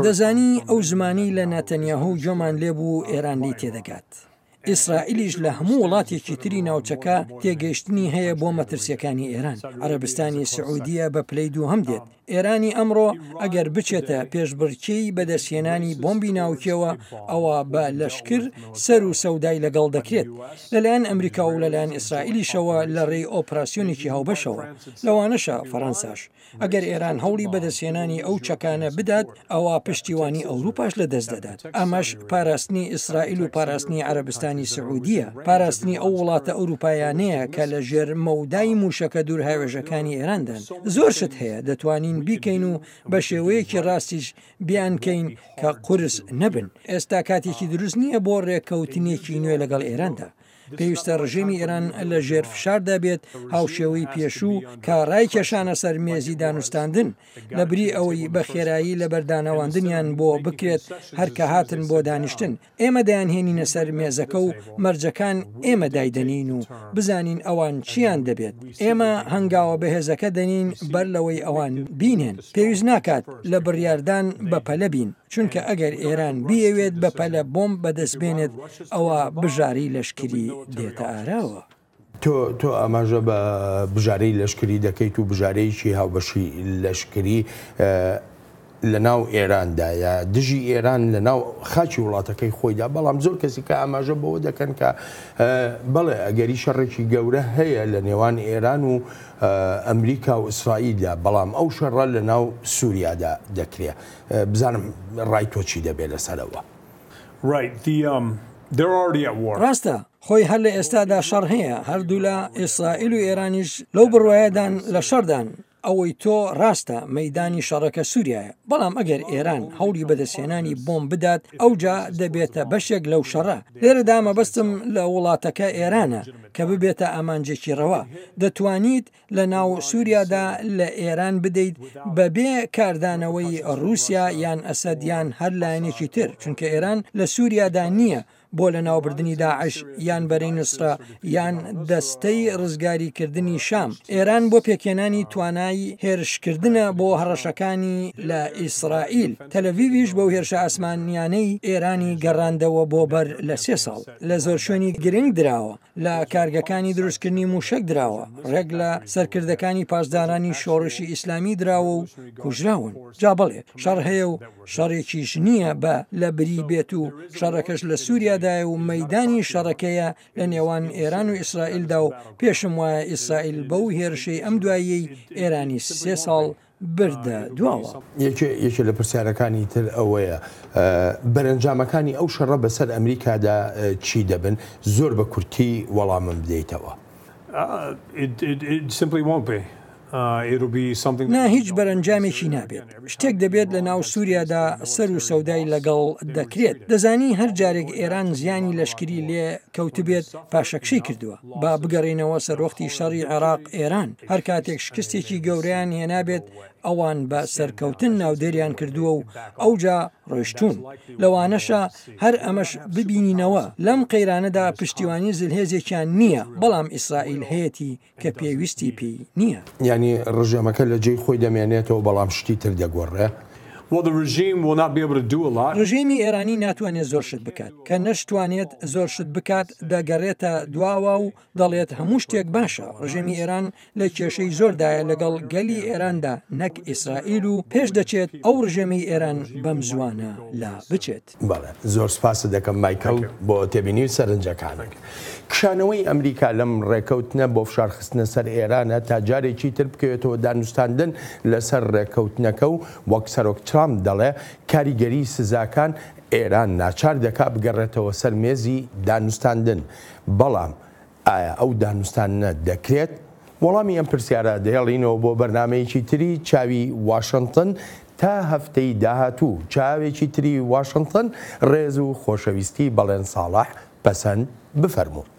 دەزانی ئەو زمانی لە نەتەنیاهو جۆمان لێبوو ئێرانی تێدەگات ئیسرائیلیش لە هەموو وڵاتێکی تری ناوچەکە تێگەیشتنی هەیە بۆ مەترسیەکانی ئێران عەرەبستانی سعودیە بە پلەی دوو هەم دێت ئێرانی ئەمڕۆ ئەگەر بچێتە پێشبڕکێی بەدەستهێنانی بۆمبی ناوکیەوە ئەوە بە لەشکر سەر و سەودای لەگەڵ دەکرێت لەلایەن ئەمریکا و لەلایەن ئیسرائیلیشەوە لە ڕێی ئۆپراسیۆنێکی هاوبەشەوە لەوانەشە فەڕەنساش ئەگەر ئێران هەوڵی بەدەستهێنانی ئەو چەکانە بدات ئەوە پشتیوانی ئەوروپاش لەدەست دەدات ئەمەش پاراستنی ئیسرائیل و پاراستنی عەرەبستانی سعودیە پاراستنی ئەو وڵاتە ئەوروپایانەیە کە لە ژێر مەودای موشەکە دوور هاوێژەکانی ئێراندان زۆر شت هەیە دەتوانین بیکەین و بە شێوەیەکی ڕاستیش بیانکەین کە قورس نەبن ئێستا کاتێکی دروست نییە بۆ ڕێککەوتنیەکی نوێ لەگەڵ ئێراندا پێویستە ڕژێمی ئێران لە ژێر فشاردا بێت هاوشێوەی پێشوو کە ڕای کێشانە سەر مێزی دانوستاندن لە بری ئەوەی بە خێرایی لە بەردانەوەاندنیان بۆ بکرێت هەرکە هاتن بۆ دانیشتن ئێمە دایانهێنینە سەر مێزەکە و مەرجەکان ئێمە دایدەنین و بزانین ئەوان چیان دەبێت ئێمە هەنگاوە بەهێزەکە دەنین بەر لەوەی ئەوان بینێن پێویست ناکات لە بڕیاردان بەپەلە بین چونکە ئەگەر ئێران بیەوێت بەپەلە بۆمب بەدەستبێنێت ئەوە بژاری لەشکری دێتە ئاراوە تۆ ئاماژە بە بژارەی لەشکری دەکەیت و بژارەیەکی هاوبەشی لەشکری لە ناو ئێراندا دژی ئێران لە ناو خاچی وڵاتەکەی خۆیدا بەڵام زۆر کەسی کە ئاماژە بەوە دەکەن کە بەڵێ ئەگەری شەڕێکی گەورە هەیە لە نێوان ئێران و ئەمریکا و ئیسرائیلدا بەڵام ئەو شەڕە لە ناو سووریادا دەکرێت بزانم ڕای تۆ چی دەبێت لەسەرەوە ڕاستە خۆی هەر لە ئێستادا شەڕ هەیە هەردوو لە ئیسرائیل و ئێرانیش لەو بڕواایەدان لە شەردان ئەوەی تۆ ڕاستە مەدانی شەڕەکە سووریایە بەڵام ئەگەر ئێران هەوڵی بەدەستێنانی بۆم بدات ئەوجا دەبێتە بەشێک لەو شەڕە لێرەدا مەبەستم لە وڵاتەکە ئێرانە کە ببێتە ئامانجێکی ڕەوا دەتوانیت لە ناو سووریادا لە ئێران بدەیت بەبێ کاردانەوەی ڕووسیا یان ئەسەد یان هەر لایەنێکی تر چونکە ئێران لە سووریادا نییە بۆ لە ناوبردننی داعش یان بەرەی نووسرا یان دەستەی ڕزگاریکردنی شام ئێران بۆ پێکێنانی توانایی هێرشکردنە بۆ هەڕەشەکانی لە ئیسرائیل تەلەڤیڤیش بەو هێرشە ئاسمانیانەی ئێرانی گەڕاندەوە بۆ بەر لە 3 ساڵ لە زۆر شوێنی گرنگ درراوە لە کارگەکانی دروستکردنی موشک درراوە ڕێک لە سەرکردەکانی پاسدارانی شۆڕشی ئیسلامی درراوە و کوژراون جا بڵێ شەڕ هەیە و شەڕێکیش نییە بە لە بری بێت و شەڕەکەش لە سووریادای و مەدانی شەڕەکەیە لە نێوان ئێران و ئیسرائیلدا و پێشم وایە ئیسرائیل بەو هێرشەی ئەم دوایی ئێرانی 3 ساڵ بردە دواوە یەکێ لە پرسیارەکانی تر ئەوەیە بەرەنجامەکانی ئەو شەڕە بەسەر ئەمریکادا چی دەبن زۆر بە کورتی وەڵامم بدەیتەوە نا هیچ بەرەنجامێکی نابێت شتێک دەبێت لە ناو سووریادا سەر و سەودای لەگەڵ دەکرێت دەزانی هەر جارێک ئێران زیانی لەشکری لێ کەوتبێت پاشەکشی کردووە با بگەڕێنەوە سەرۆختی شەڕی عێراق ئێران هەر کاتێک شکستێکی گەوریان هێنابێت ئەوان بە سەرکەوتن ناودێریان کردووە و ئەوجا ڕۆیشتون لەوانەشە هەر ئەمەش ببینینەوە لەم قەیرانەدا پشتیوانی زلهێزێکیان نییە بەڵام ئیسرائیل هەیەی کە پێویستی پێی نییە ینی ڕژێمەکە لە جێی خۆی دەمێنێتەوە بەڵام شتی تر دەگۆڕێ ڕژێمی ئێرانی ناتوانێت زۆر شت بکات کە نەشتوانێت زۆر شت بکات دەگەڕێتە دواوە و دەڵێت هەموو شتێک باشە ڕژێمی ئێران لە کێشەی زۆردایە لەگەڵ گەلی ئێراندا نەک ئیسرائیل و پێش دەچێت ئەو ڕژێمی ئێران بەم زوانە لا بچێت بەڵێ زۆر سپاس دەکەم مایکل بۆ تێبینی و سەرنجەکانێک کشانەوەی ئەمریکا لەم ڕێکەوتنە بۆ فشارخستنە سەر ئێرانە تا جارێکی تر بکەوێتەوە دانوستاندن لەسەر ڕێکەوتنەکە و وەک سەرۆک ترامپ دەڵێ کاریگەری سزاکان ئێران ناچار دەکا بگەڕێتەوە سەر مێزی دانوستاندن بەڵام ئایا ئەو دانوستانە دەکرێت وەڵامی ئەم پرسیارە دەهێڵینەوە بۆ بەرنمەیەکی تری چاوی واشنگتن تا هەفتەی داهاتوو چاوێکی تری واشنگتن ڕێز و خۆشەویستی بەڵێن ساڵح پەسەند بفەرموو.